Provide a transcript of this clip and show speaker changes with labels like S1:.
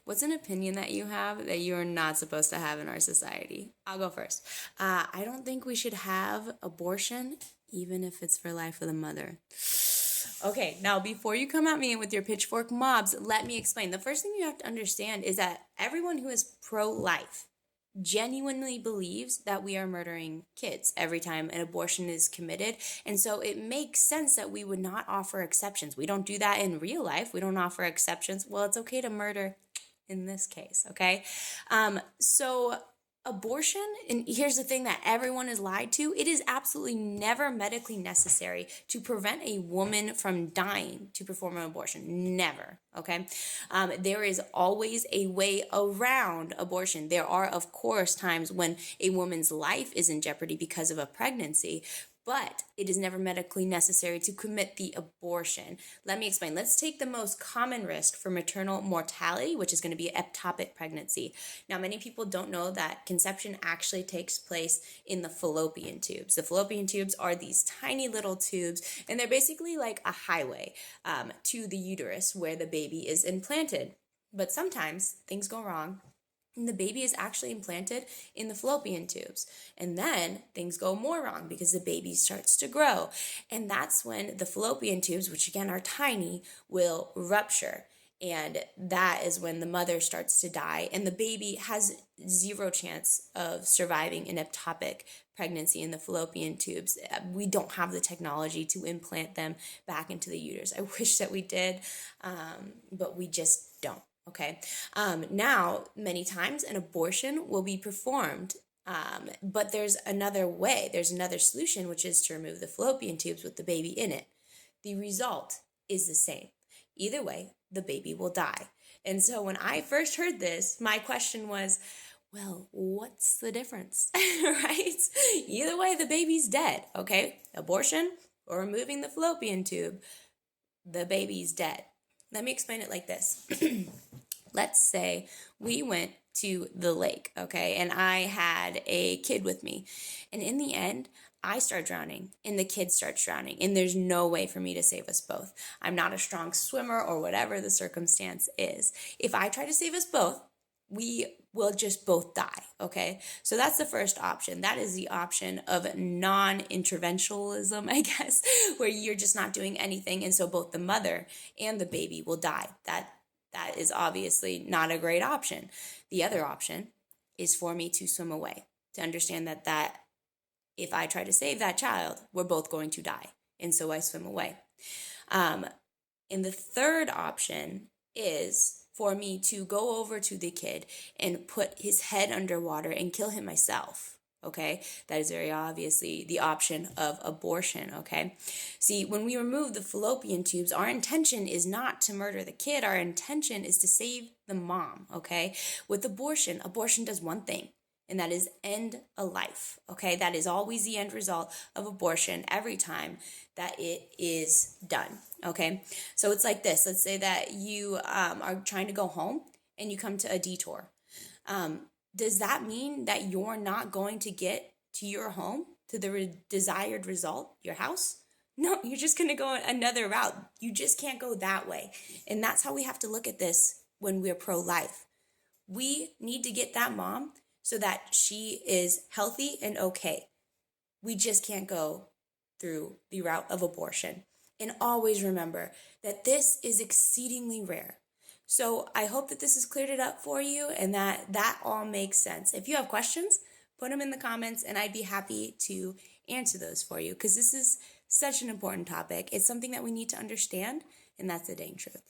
S1: What's an opinion that you have that you're not supposed to have in our society? I'll go first. I don't think we should have abortion, even if it's for life of the mother. Okay, now before you come at me with your pitchfork mobs, let me explain. The first thing you have to understand is that everyone who is pro-life genuinely believes that we are murdering kids every time an abortion is committed. And so it makes sense that we would not offer exceptions. We don't do that in real life. We don't offer exceptions. Well, it's okay to murder in this case, okay? So abortion, and here's the thing that everyone is lied to, it is absolutely never medically necessary to prevent a woman from dying to perform an abortion. Never, okay? There is always a way around abortion. There are, of course, times when a woman's life is in jeopardy because of a pregnancy, but it is never medically necessary to commit the abortion. Let me explain. Let's take the most common risk for maternal mortality, which is going to be ectopic pregnancy. Now, many people don't know that conception actually takes place in the fallopian tubes. The fallopian tubes are these tiny little tubes, and they're basically like a highway to the uterus where the baby is implanted. But sometimes things go wrong, and the baby is actually implanted in the fallopian tubes. And then things go more wrong because the baby starts to grow. And that's when the fallopian tubes, which again are tiny, will rupture. And that is when the mother starts to die. And the baby has zero chance of surviving an ectopic pregnancy in the fallopian tubes. We don't have the technology to implant them back into the uterus. I wish that we did, but we just don't. Okay. Now, many times an abortion will be performed, but there's another way. There's another solution, which is to remove the fallopian tubes with the baby in it. The result is the same. Either way, the baby will die. And so when I first heard this, my question was, well, what's the difference, right? Either way, the baby's dead, okay? Abortion or removing the fallopian tube, the baby's dead. Let me explain it like this. Let's say we went to the lake, okay, and I had a kid with me. And in the end, I start drowning and the kid starts drowning, and there's no way for me to save us both. I'm not a strong swimmer or whatever the circumstance is. If I try to save us both, we will just both die, okay? So that's the first option. That is the option of non-interventionalism, I guess, where you're just not doing anything, and so both the mother and the baby will die. That is obviously not a great option. The other option is for me to swim away, to understand that if I try to save that child, we're both going to die, and so I swim away. And the third option is for me to go over to the kid and put his head underwater and kill him myself, okay? That is very obviously the option of abortion, okay? See, when we remove the fallopian tubes, our intention is not to murder the kid. Our intention is to save the mom, okay? With abortion, abortion does one thing, and that is end a life, okay? That is always the end result of abortion every time that it is done, okay? So it's like this. Let's say that you are trying to go home and you come to a detour. Does that mean that you're not going to get to your home, to the desired result, your house? No, you're just going to go another route. You just can't go that way. And that's how we have to look at this when we're pro-life. We need to get that mom so that she is healthy and okay. We just can't go through the route of abortion. And always remember that this is exceedingly rare. So I hope that this has cleared it up for you and that all makes sense. If you have questions, put them in the comments and I'd be happy to answer those for you, because this is such an important topic. It's something that we need to understand, and that's the dang truth.